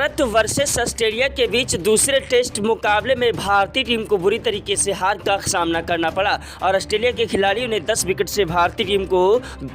Bharat versus Australia के बीच दूसरे test मुकाबले में भारतीय टीम को बुरी तरीके से हार का सामना करना पड़ा और ऑस्ट्रेलिया के खिलाड़ियों ने 10 विकेट से भारतीय टीम को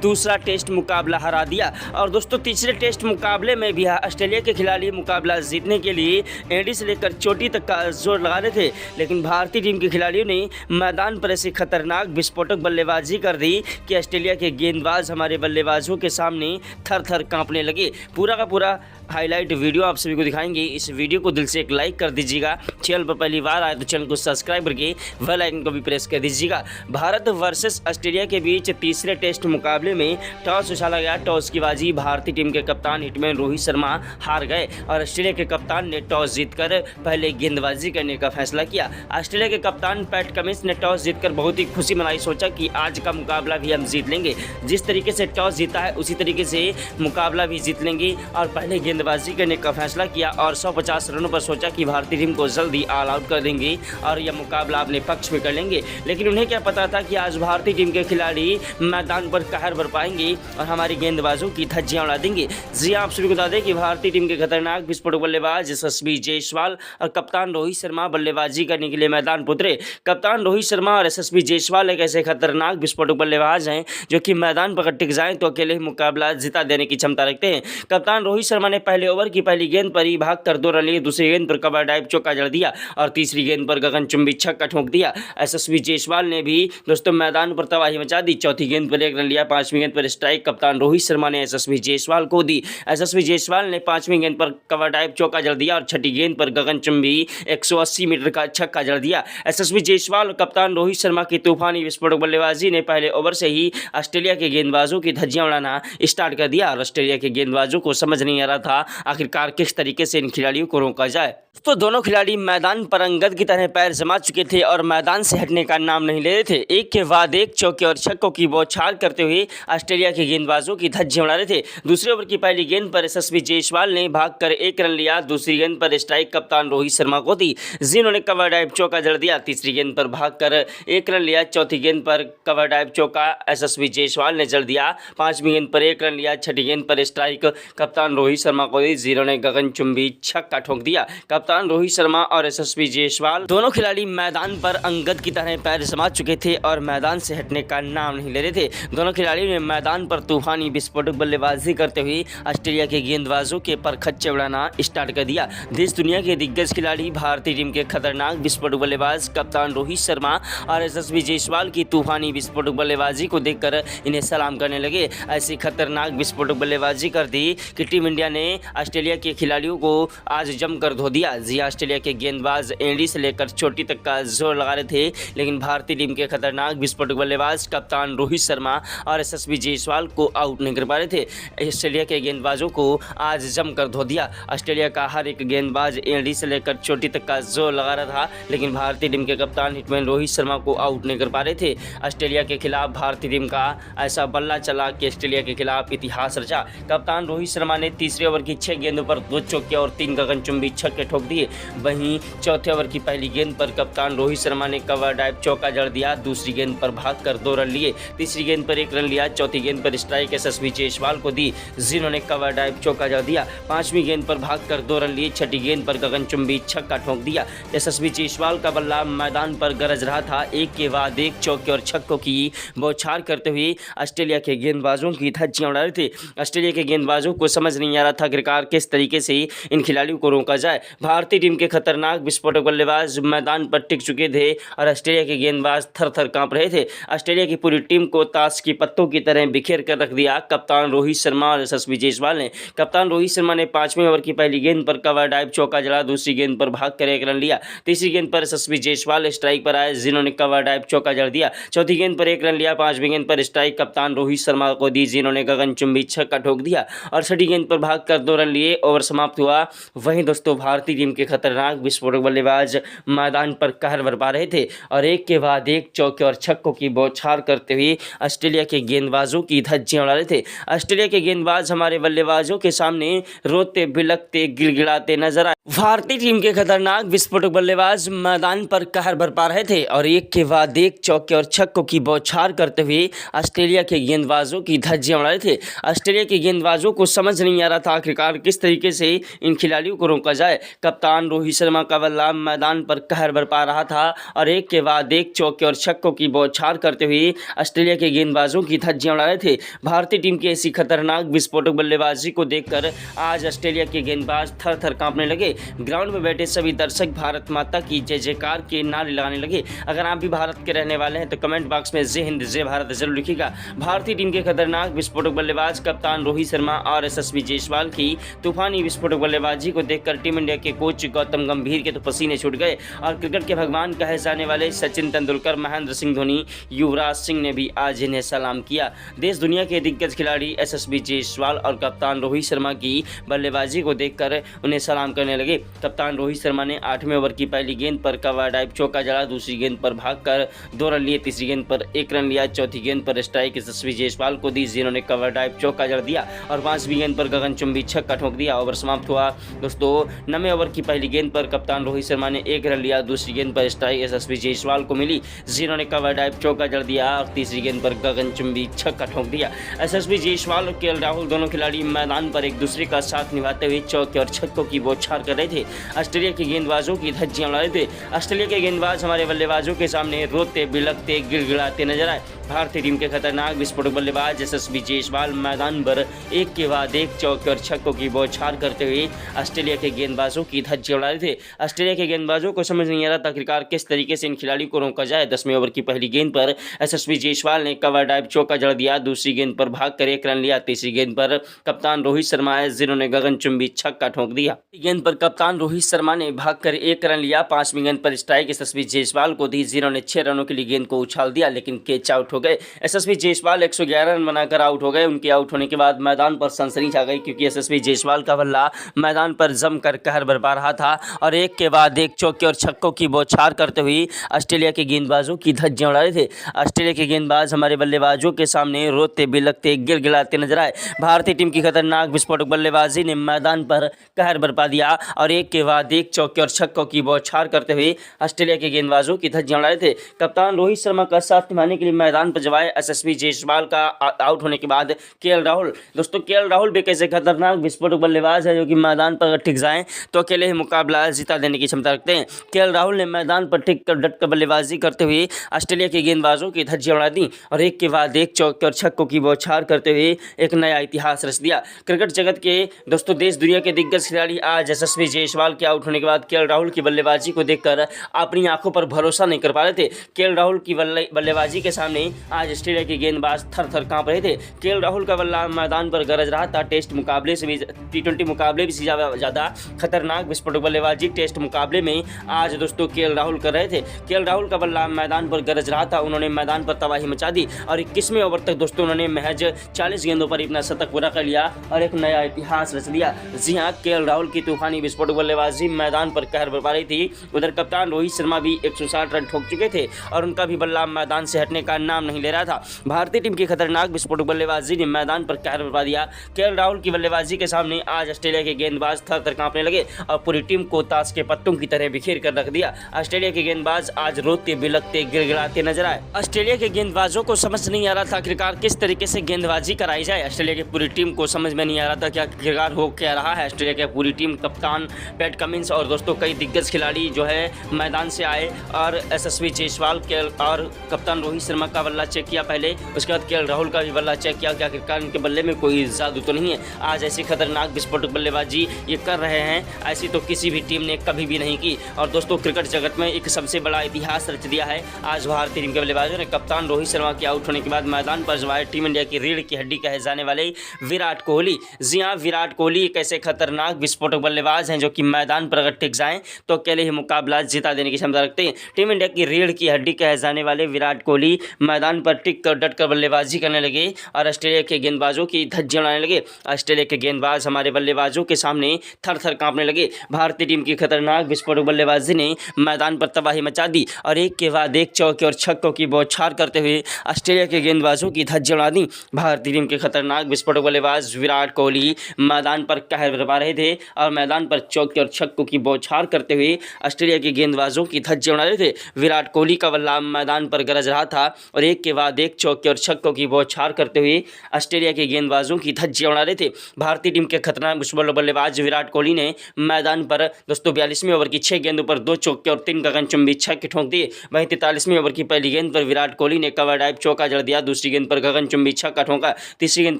दूसरा टेस्ट मुकाबला हरा दिया। और दोस्तों तीसरे टेस्ट मुकाबले में भी ऑस्ट्रेलिया के खिलाड़ी मुकाबला जीतने के लिए एंडी से लेकर चोटी तक का जोर लगा रहे थे, लेकिन भारतीय टीम के खिलाड़ियों ने मैदान पर ऐसी खतरनाक विस्फोटक बल्लेबाजी कर दी कि ऑस्ट्रेलिया के गेंदबाज हमारे बल्लेबाजों के सामने थर थर कांपने लगे। पूरा का पूरा हाईलाइट वीडियो आप सभी को दिखाएंगे। इस वीडियो को दिल से एक लाइक कर दीजिएगा। चैनल पर पहली बार आए तो चैनल को सब्सक्राइब करके बेल आइकन को भी प्रेस कर दीजिएगा। भारत वर्सेस ऑस्ट्रेलिया के बीच तीसरे टेस्ट मुकाबले में टॉस उछाला गया। टॉस की बाजी भारतीय टीम के कप्तान हिटमैन रोहित शर्मा हार गए और ऑस्ट्रेलिया के कप्तान ने टॉस जीतकर पहले गेंदबाजी करने का फैसला किया। ऑस्ट्रेलिया के कप्तान पैट कमिंस ने टॉस जीतकर बहुत ही खुशी मनाई, सोचा कि आज का मुकाबला भी हम जीत लेंगे। जिस तरीके से टॉस जीता है उसी तरीके से मुकाबला भी जीत लेंगे और पहले गेंदबाजी करने का फैसला किया और 150 रनों पर सोचा कि भारतीय टीम को जल्दी ऑल आउट कर देंगे और यह मुकाबला अपने पक्ष में कर लेंगे। लेकिन उन्हें क्या पता था कि आज भारतीय टीम के खिलाड़ी मैदान पर कहर बर पाएंगे और हमारी गेंदबाजों की धज्जियां उड़ा देंगे। जी आप सभी को बता दें कि भारतीय टीम के खतरनाक विस्फोटक बल्लेबाज यशस्वी जायसवाल और कप्तान रोहित शर्मा बल्लेबाजी करने के लिए मैदान पर उतरे। कप्तान रोहित शर्मा और यशस्वी जायसवाल एक ऐसे खतरनाक विस्फोटक बल्लेबाज हैं जो कि मैदान पर टिक जाएं तो अकेले ही मुकाबला जिता देने की क्षमता रखते हैं। कप्तान रोहित शर्मा ने पहले ओवर की पहली गेंद पर ही भागकर 2 रन लिए, दूसरी गेंद पर कवर ड्राइव चौका जड़ दिया और तीसरी गेंद पर गगनचुंबी छक्का ठोक दिया। यशस्वी जायसवाल ने भी दोस्तों मैदान पर तबाही मचा दी। चौथी गेंद पर 1 रन लिया, 5वीं गेंद पर स्ट्राइक कप्तान रोहित शर्मा ने यशस्वी जायसवाल को दी। यशस्वी जायसवाल ने 5वीं गेंद पर कवर ड्राइव चौका जड़ दिया और छठी गेंद पर गगनचुंबी 180 मीटर का छक्का जड़ दिया। यशस्वी जायसवाल और कप्तान रोहित शर्मा की तूफानी विस्फोटक बल्लेबाजी ने पहले ओवर से ही ऑस्ट्रेलिया के गेंदबाजों की धज्जियां उड़ाना स्टार्ट कर दिया और ऑस्ट्रेलिया के गेंदबाजों को समझ नहीं आ रहा था आखिरकार किस तरीके से इन खिलाड़ियों को रोका जाए। तो दोनों खिलाड़ी मैदान पर अंगद की तरह पैर जमा चुके थे और मैदान से हटने का नाम नहीं ले रहे थे। एक के बाद एक चौके और छक्कों की बौछार करते हुए ऑस्ट्रेलिया के गेंदबाजों की धज्जियां उड़ा रहे थे। दूसरे ओवर की पहली गेंद पर यशस्वी जायसवाल ने भागकर 1 रन लिया, दूसरी गेंद पर स्ट्राइक कप्तान रोहित शर्मा को दी, जिन्होंने कवर ड्राइव चौका जड़ दिया। तीसरी गेंद पर भागकर 1 रन लिया, चौथी गेंद पर कवर ड्राइव चौका यशस्वी जायसवाल ने जड़ दिया। 5वीं गेंद पर 1 रन लिया, छठी गेंद पर स्ट्राइक कप्तान रोहित शर्मा को दी, जिन्होंने गगनचुंबी छक्का ठोक दिया। कप्तान रोहित शर्मा और यशस्वी जायसवाल दोनों खिलाड़ी मैदान पर अंगद की तरह पैर जमा चुके थे और मैदान से हटने का नाम नहीं ले रहे थे। दोनों खिलाड़ियों ने मैदान पर तूफानी विस्फोटक बल्लेबाजी करते हुए ऑस्ट्रेलिया के गेंदबाजों के पर खच्चे उड़ाना स्टार्ट कर दिया। देश दुनिया के दिग्गज खिलाड़ी भारतीय टीम के खतरनाक विस्फोटक बल्लेबाज कप्तान रोहित शर्मा और यशस्वी जायसवाल की तूफानी विस्फोटक बल्लेबाजी को देखकर इन्हें सलाम करने लगे। ऐसी खतरनाक विस्फोटक बल्लेबाजी कर दी कि टीम इंडिया ने ऑस्ट्रेलिया के खिलाड़ियों को आज जमकर धो दिया। जी ऑस्ट्रेलिया के गेंदबाज एंडी से लेकर चोटी तक का जोर लगा रहे थे, लेकिन भारतीय टीम के खतरनाक विस्फोटक बल्लेबाज कप्तान रोहित शर्मा और यशस्वी जायसवाल को आउट नहीं कर पा रहे थे। ऑस्ट्रेलिया के गेंदबाजों को आज जमकर धो दिया। ऑस्ट्रेलिया का हर एक गेंदबाज एंडी से लेकर चोटी तक का जोर लगा रहा था, लेकिन भारतीय टीम के कप्तान हिटमैन रोहित शर्मा को आउट नहीं कर पा रहे थे। ऑस्ट्रेलिया के खिलाफ भारतीय टीम का ऐसा बल्ला चला कि ऑस्ट्रेलिया के खिलाफ इतिहास रचा। कप्तान रोहित शर्मा ने तीसरे ओवर की 6 गेंदों पर 2 चौके और 3 गगनचुंबी छक्के ठोक दिए। वहीं चौथे ओवर की पहली गेंद पर कप्तान रोहित शर्मा ने कवर ड्राइव चौका जड़ दिया, दूसरी गेंद पर भागकर 2 रन लिए, तीसरी गेंद पर 1 रन लिया, चौथी गेंद पर स्ट्राइक यशस्वी जायसवाल को दी, जिन्होंने कवर ड्राइव चौका जड़ दिया। 5वीं गेंद पर भागकर 2 रन लिए, छठी गेंद पर गगनचुंबी छक्का ठोक दिया। यशस्वी जायसवाल का बल्ला मैदान पर गरज रहा था, एक के बाद एक चौके और छक्कों की बौछार करते हुए ऑस्ट्रेलिया के गेंदबाजों की धज्जियां उड़ा रहे थे। ऑस्ट्रेलिया के गेंदबाजों को समझ नहीं आ रहा था आखिरकार किस तरीके से इन खिलाड़ियों को रोका जाए। भारतीय टीम के खतरनाक विस्फोटक बल्लेबाज मैदान पर टिक चुके थे और ऑस्ट्रेलिया के गेंदबाज थर थर कांप रहे थे। ऑस्ट्रेलिया की पूरी टीम को ताश की पत्तों की तरह बिखेर कर रख दिया कप्तान रोहित शर्मा और यशस्वी जायसवाल ने। कप्तान रोहित शर्मा ने 5वें ओवर की पहली गेंद पर कवर ड्राइव चौका जड़ा, दूसरी गेंद पर भागकर 1 रन लिया, तीसरी गेंद पर यशस्वी जायसवाल स्ट्राइक पर आए, जिन्होंने कवर ड्राइव चौका जड़ दिया। चौथी गेंद पर 1 रन लिया, 5वीं गेंद पर स्ट्राइक कप्तान रोहित शर्मा को दी, जिन्होंने गगनचुंबी छक्का ठोक दिया और छठी गेंद पर भागकर 2 रन लिए। ओवर समाप्त हुआ। वहीं दोस्तों भारतीय टीम के खतरनाक विस्फोटक बल्लेबाज मैदान पर कहर बरपा रहे थे और एक के बाद एक चौके और छक्कों की बौछार करते हुए ऑस्ट्रेलिया के गेंदबाजों की धज्जियां उड़ा रहे थे। ऑस्ट्रेलिया के गेंदबाज हमारे बल्लेबाजों के सामने रोते बिलखते गिड़गिड़ाते नजर आए। भारतीय टीम के खतरनाक विस्फोटक बल्लेबाज मैदान पर कहर बरपा रहे थे और एक के बाद एक चौके और छक्कों की बौछार करते हुए ऑस्ट्रेलिया के गेंदबाजों की धज्जियां उड़ा रहे थे। ऑस्ट्रेलिया के गेंदबाजों को समझ नहीं आ रहा था आखिरकार किस तरीके से इन खिलाड़ियों को रोका जाए। कप्तान रोहित शर्मा का बल्ला मैदान पर कहर बरपा रहा था और एक के बाद एक चौके और छक्कों की बौछार करते हुए ऑस्ट्रेलिया के गेंदबाजों की धज्जियां उड़ा रहे थे। भारतीय टीम की ऐसी खतरनाक विस्फोटक बल्लेबाजी को देखकर आज ऑस्ट्रेलिया के गेंदबाज थर थर कांपने लगे। ग्राउंड में बैठे सभी दर्शक भारत माता की जय जयकार के नारे लगाने लगे। अगर आप भी भारत के रहने वाले हैं तो कमेंट बॉक्स में जय हिंद जय भारत जरूर लिखिएगा। भारतीय टीम के खतरनाक विस्फोटक बल्लेबाज कप्तान रोहित शर्मा और यशस्वी जायसवाल की तूफानी विस्फोटक बल्लेबाजी को देखकर टीम इंडिया के कोच गौतम गंभीर के तो पसीने छूट गए और क्रिकेट के भगवान कहे जाने वाले सचिन तेंदुलकर, महेंद्र सिंह धोनी, युवराज सिंह ने भी आज इन्हें सलाम किया। देश दुनिया के दिग्गज खिलाड़ी यशस्वी जायसवाल और कप्तान रोहित शर्मा की बल्लेबाजी को देखकर उन्हें सलाम करने लगे। कप्तान रोहित शर्मा ने 8वें ओवर की पहली गेंद पर कवर ड्राइव चौका जड़ा, दूसरी गेंद पर भागकर 2 रन लिए, तीसरी गेंद पर 1 रन लिया, चौथी गेंद पर स्ट्राइक यशस्वी जायसवाल को दी जिन्होंने कवर ड्राइव चौका जड़ दिया और 5वीं गेंद पर गगनचुंबी छक्का ठोक दिया। ओवर समाप्त हुआ। दोस्तों 9वें ओवर की पहली गेंद पर कप्तान रोहित शर्मा ने 1 रन लिया, दूसरी गेंद पर स्ट्राइक यशस्वी जायसवाल को मिली जिन्होंने कवर ड्राइव चौका जड़ दिया और तीसरी गेंद पर गगनचुंबी छक्का ठोक दिया। यशस्वी जायसवाल और केएल राहुल दोनों खिलाड़ी मैदान पर एक दूसरे का साथ निभाते हुए चौके और छक्कों की बौछार कर रहे थे। ऑस्ट्रेलिया के गेंदबाजों की धज्जियां उड़ा रहे थे। ऑस्ट्रेलिया के गेंदबाज हमारे बल्लेबाजों के सामने रोते बिलखते गिड़गिड़ाते नजर आए। भारतीय टीम के खतरनाक विस्फोटक बल्लेबाज यशस्वी जायसवाल मैदान पर एक के बाद एक चौके और छक्कों की बौछार करते हुए ऑस्ट्रेलिया के गेंदबाजों की धज्जियां उड़ा रहे थे। ऑस्ट्रेलिया के गेंदबाजों को समझ नहीं आ रहा था आखिरकार किस तरीके से इन खिलाड़ियों को रोका जाए। 10वें ओवर की पहली गेंद पर यशस्वी जायसवाल ने कवर ड्राइव चौका जड़ दिया, दूसरी गेंद पर भागकर 1 रन लिया, तीसरी गेंद पर कप्तान रोहित शर्मा आए जिन्होंने गगनचुंबी छक्का ठोक दिया। गेंद पर कप्तान रोहित शर्मा ने भागकर 1 रन लिया, 5वीं गेंद पर स्ट्राइक यशस्वी जायसवाल को दी जिन्होंने 6 रनों के लिए गेंद को उछाल दिया लेकिन कैच आउट हो गए। यशस्वी जायसवाल 111 रन बनाकर आउट हो गए। उनके आउट होने के बाद मैदान पर सनसनी छा गई क्योंकि यशस्वी जायसवाल का बल्ला मैदान पर जमकर कहर बरपा रहा था और एक के बाद एक चौके और छक्कों की बौछार करते हुए ऑस्ट्रेलिया के गेंदबाजों की धज्जियां उड़ा रहे थे। ऑस्ट्रेलिया के गेंदबाज हमारे बल्लेबाजों के सामने रोते बिलखते गिड़गिड़ाते नजर आए। भारतीय टीम की खतरनाक विस्फोटक बल्लेबाजी ने मैदान पर कहर बरपा दिया और एक के बाद एक चौके और छक्कों की बौछार करते हुए ऑस्ट्रेलिया के गेंदबाजों की धज्जियां उड़ा रहे थे। कप्तान रोहित शर्मा का साथ निभाने के लिए मैदान पर जब आए यशस्वी जायसवाल का आउट होने के बाद केएल राहुल, दोस्तों केएल राहुल भी कैसे खतरनाक विस्फोटक बल्लेबाज है जो कि मैदान पर अगर टिक जाएं तो अकेले ही मुकाबला जिता देने की क्षमता रखते हैं। केएल राहुल ने मैदान पर टिक कर डट कर बल्लेबाजी करते हुए ऑस्ट्रेलिया के गेंदबाजों की धज्जियां उड़ा दी और एक के बाद एक चौके और छक्कों की बौछार करते हुए एक नया इतिहास रच दिया। क्रिकेट जगत के दोस्तों देश दुनिया के दिग्गज खिलाड़ी आज यशस्वी जायसवाल के आउट होने के बाद केएल राहुल की बल्लेबाजी को देखकर अपनी आंखों पर भरोसा नहीं कर पा रहे थे। केएल राहुल की बल्लेबाजी के सामने आज ऑस्ट्रेलिया के गेंदबाज थर थर कांप रहे थे। केएल राहुल का बल्ला मैदान पर गरज रहा था। टेस्ट मुकाबले से भी T20 मुकाबले भी ज़्यादा खतरनाक विस्फोटक बल्लेबाजी टेस्ट मुकाबले में आज दोस्तों केएल राहुल कर रहे थे। केएल राहुल का बल्ला मैदान पर गरज रहा था। उन्होंने मैदान पर तबाही मचा दी और 21वें ओवर तक दोस्तों उन्होंने महज 40 गेंदों पर अपना शतक पूरा कर लिया और एक नया इतिहास रच दिया। जी हाँ, केएल राहुल की तूफानी विस्फोटक बल्लेबाजी मैदान पर कहर बरपा रही थी। उधर कप्तान रोहित शर्मा भी 160 रन ठोक चुके थे और उनका भी बल्ला मैदान से हटने का नाम नहीं ले रहा था। भारतीय टीम की खतरनाक विस्फोटक बल्लेबाजी ने मैदान पर कहर बरपा दिया। केएल राहुल की बल्लेबाजी के सामने आज ऑस्ट्रेलिया के गेंदबाज थर थर कांपने लगे और पूरी टीम को ताश के पत्तों की तरह बिखेर कर रख दिया। ऑस्ट्रेलिया के गेंदबाज आज रोते बिलखते गिड़गिड़ाते नजर आए। ऑस्ट्रेलिया के गेंदबाजों को समझ नहीं आ रहा था आखिरकार किस तरीके से गेंदबाजी कराई जाए। ऑस्ट्रेलिया की पूरी टीम को समझ में नहीं आ रहा था क्या आखिरकार हो क्या रहा है। ऑस्ट्रेलिया की पूरी टीम कप्तान पैट कमिंस और दोस्तों कई दिग्गज खिलाड़ी जो है मैदान से आए और यशस्वी जायसवाल और कप्तान रोहित शर्मा का बल्ला चेक किया पहले, उसके बाद केएल राहुल का भी बल्ला चेक किया कि आखिरकार इनके बल्ले में कोई जादू तो नहीं है। आज ऐसी खतरनाक विस्फोटक बल्लेबाजी ये कर रहे हैं, ऐसी तो किसी भी टीम ने कभी भी नहीं की। और दोस्तों क्रिकेट जगत में एक सबसे बड़ा इतिहास रच दिया है आज भारतीय टीम के बल्लेबाजों ने। कप्तान रोहित शर्मा के आउट होने के बाद मैदान पर जब आए टीम इंडिया की रीढ़ की हड्डी कहे जाने वाले विराट कोहली। जी हाँ, विराट कोहली एक ऐसे खतरनाक विस्फोटक बल्लेबाज हैं जो कि मैदान पर अगर टिक जाएं तो अकेले ही मुकाबला जिता देने की क्षमता रखते हैं। टीम इंडिया की रीढ़ की हड्डी कहे जाने वाले विराट कोहली मैदान पर टिक कर डट कर बल्लेबाजी करने लगे और ऑस्ट्रेलिया के गेंदबाजों की धज्जियां उड़ाने लगे। ऑस्ट्रेलिया के गेंदबाज हमारे बल्लेबाजों के सामने थर थर कांपने लगे। भारतीय टीम की खतरनाक विस्फोटक बल्लेबाजी ने मैदान पर तबाही मचा दी और एक के बाद एक चौके और छक्कों की बौछार करते हुए ऑस्ट्रेलिया के गेंदबाजों की धज्जियां उड़ा दी। भारतीय टीम के खतरनाक विस्फोटक बल्लेबाज विराट कोहली मैदान पर कहर बरपा रहे थे और मैदान पर चौके और छक्कों की बौछार करते हुए ऑस्ट्रेलिया के गेंदबाजों की धज्जियां उड़ा रहे थे। विराट कोहली का बल्ला मैदान पर गरज रहा था और एक के बाद एक चौके और छक्कों की बौछार करते हुए ऑस्ट्रेलिया के गेंदबाजों की धज्जियां उड़ा रहे थे। भारतीय टीम के खतरनाक बल्लेबाज विराट कोहली ने मैदान पर दोस्तों 42वें ओवर की 6 गेंदों पर 2 चौके और 3 गगनचुंबी छक्के ठोंक दिए। वहीं 43वें ओवर की पहली गेंद पर विराट कोहली ने कवर ड्राइव चौका जड़ दिया। दूसरी गेंद पर गगनचुंबी छक्का ठोंका। तीसरी गेंद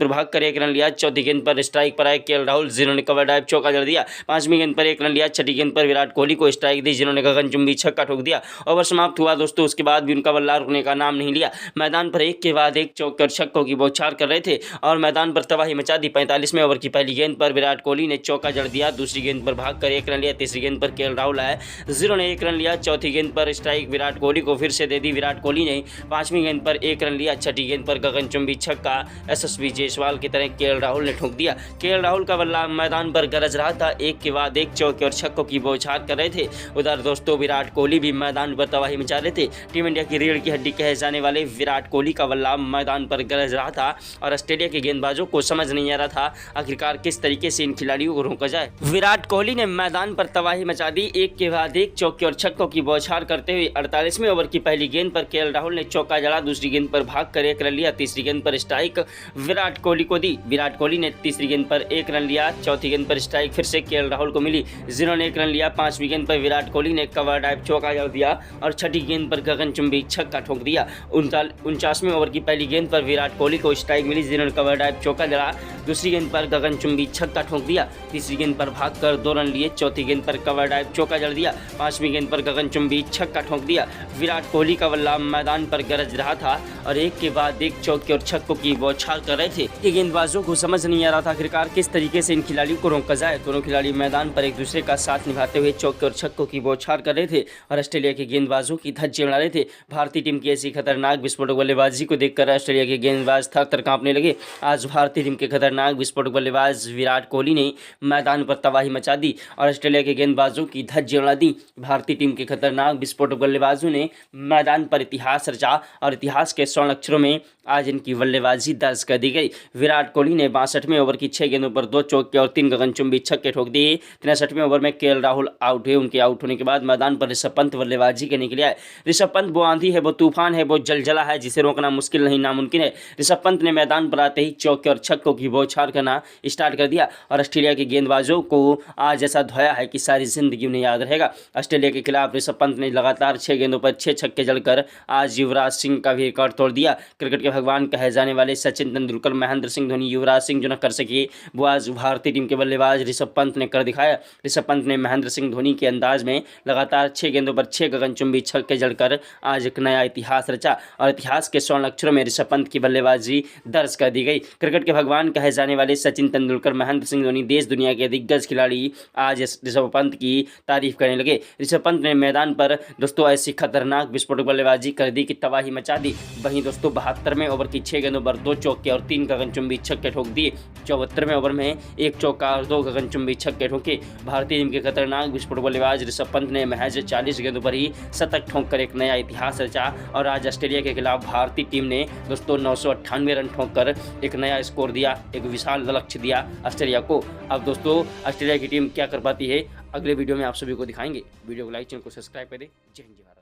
पर भागकर 1 रन लिया। चौथी गेंद पर स्ट्राइक पर आए केएल राहुल, जिन्होंने कवर ड्राइव चौका जड़ दिया। 5वीं गेंद पर 1 रन लिया। छठी गेंद पर विराट कोहली को स्ट्राइक दी, जिन्होंने गगनचुंबी छक्का ठोक दिया। ओवर समाप्त हुआ दोस्तों, उसके बाद भी उनका बल्ला रुकने का नाम नहीं लिया। मैदान पर एक के बाद एक चौके और छक्कों की बौछार कर रहे थे और मैदान पर तबाही मचा दी। 45वें ओवर की पहली गेंद पर विराट कोहली ने चौका जड़ दिया। दूसरी गेंद पर भागकर 1 रन लिया। तीसरी गेंद पर केएल राहुल आए, जिन्होंने 1 रन लिया। चौथी गेंद पर स्ट्राइक विराट कोहली को फिर से दे दी। विराट कोहली ने 5वीं गेंद पर 1 रन लिया। छठी गेंद पर गगनचुंबी छक्का यशस्वी जायसवाल की तरह केएल राहुल ने ठोक दिया। केएल राहुल का बल्ला मैदान पर गरज रहा था। एक के बाद एक चौके और छक्कों की बौछार कर रहे थे। उधर दोस्तों विराट कोहली भी मैदान पर तबाही मचा रहे थे। टीम इंडिया की रीढ़ की हड्डी कहे जाने वाले विराट कोहली का बल्ला मैदान पर गरज रहा था और ऑस्ट्रेलिया के गेंदबाजों को समझ नहीं आ रहा था आखिरकार किस तरीके से इन खिलाड़ियों को रोका जाए। विराट कोहली ने मैदान पर तबाही मचा दी। एक के बाद एक चौके और छक्कों की बौछार करते हुए 48वें ओवर की पहली गेंद पर केएल राहुल ने चौका जड़ा। दूसरी गेंद पर भागकर 1 रन लिया। तीसरी गेंद पर स्ट्राइक विराट कोहली को दी। विराट कोहली ने तीसरी गेंद पर 1 रन लिया। चौथी गेंद पर स्ट्राइक फिर से केएल राहुल को मिली, जिन्होंने 1 रन लिया। 5वीं गेंद पर विराट कोहली ने कवर ड्राइव चौका जड़ दिया और छठी गेंद पर गगनचुंबी छक्का ठोक दिया। 49वें ओवर की पहली गेंद पर विराट कोहली को स्ट्राइक मिली, जिन्होंने कवर ड्राइव चौका जड़ा। दूसरी गेंद पर गगनचुंबी छक्का ठोक दिया। तीसरी गेंद पर भागकर 2 रन लिए। चौथी गेंद पर कवर ड्राइव चौका जड़ दिया। 5वीं गेंद पर गगनचुंबी छक्का ठोक दिया। विराट कोहली का बल्ला मैदान पर गरज रहा था और एक के बाद एक चौके और छक्कों की बौछार कर रहे थे। ये गेंदबाजों को समझ नहीं आ रहा था आखिरकार किस तरीके से इन खिलाड़ियों को रोका जाए। दोनों खिलाड़ी मैदान पर एक दूसरे का साथ निभाते हुए चौके और छक्कों की बौछार कर रहे थे और ऑस्ट्रेलिया के गेंदबाजों की धज्जियां उड़ा रहे थे। भारतीय टीम की ऐसी खतरनाक विस्फोटक बल्लेबाजी को देखकर ऑस्ट्रेलिया के गेंदबाज थर-थर कांपने लगे। आज भारतीय टीम के खतरनाक विस्फोटक बल्लेबाज विराट कोहली ने मैदान पर तबाही मचा दी और ऑस्ट्रेलिया के गेंदबाजों की धज्जियां उड़ा दी। भारतीय टीम के खतरनाक विस्फोटक बल्लेबाजों ने मैदान पर इतिहास रचा और इतिहास के स्वर्ण अक्षरों में आज इनकी बल्लेबाजी दर्ज कर दी गई। विराट कोहली ने 62वें ओवर की 6 गेंदों पर 2 चौके और 3 गगनचुंबी छक्के ठोक दिए। 63वें ओवर में केएल राहुल आउट हुए। उनके आउट होने के बाद मैदान पर ऋषभ पंत बल्लेबाजी करने के लिए आए। ऋषभ पंत वो आंधी है, वो तूफान है, वो जलजला है जिसे रोकना मुश्किल नहीं नामुमकिन है। ऋषभ पंत ने मैदान पर आते ही चौके और छक्कों की बौछार करना स्टार्ट कर दिया और ऑस्ट्रेलिया के गेंदबाजों को आज ऐसा धोया है कि सारी जिंदगी उन्हें याद रहेगा। ऑस्ट्रेलिया के खिलाफ ऋषभ पंत ने लगातार 6 गेंदों पर 6 छक्के जड़कर आज युवराज सिंह का भी रिकॉर्ड तोड़ दिया। क्रिकेट के भगवान कहे जाने वाले सचिन तेंदुलकर, महेंद्र सिंह धोनी, युवराज सिंह जो न कर सके वो आज भारतीय टीम के बल्लेबाज ऋषभ पंत ने कर दिखाया। ऋषभ पंत ने महेंद्र सिंह धोनी के अंदाज में लगातार 6 गेंदों पर 6 गगनचुंबी छक्के जड़कर आज एक नया इतिहास रचा और इतिहास के स्वर्ण अक्षरों में ऋषभ पंत की बल्लेबाजी दर्ज कर दी गई। क्रिकेट के भगवान कहे जाने वाले सचिन तेंदुलकर, महेंद्र सिंह धोनी, देश दुनिया के दिग्गज खिलाड़ी आज ऋषभ पंत की तारीफ करने लगे। ऋषभ पंत ने मैदान पर दोस्तों ऐसी खतरनाक विस्फोटक बल्लेबाजी कर दी कि तबाही मचा दी। वहीं दोस्तों 72वें ओवर की 6 गेंदों पर 2 चौके और 3 गगनचुंबी छक्के ठोक दिए। 74वें ओवर में 1 चौका और 2 गगनचुंबी छक्के ठोके। भारतीय टीम के खतरनाक विस्फोटक बल्लेबाज ऋषभ पंत ने महज 40 गेंदों पर ही शतक ठोंककर एक नया इतिहास रचा और आज ऑस्ट्रेलिया के खिलाफ भारतीय टीम ने दोस्तों 998 रन ठोंककर एक नया स्कोर दिया, एक विशाल लक्ष्य दिया ऑस्ट्रेलिया को। अब दोस्तों ऑस्ट्रेलिया की टीम क्या कर पाती है अगले वीडियो में आप सभी को दिखाएंगे। वीडियो को लाइक, चैनल को सब्सक्राइब करें। जय हिंद, जय भारत।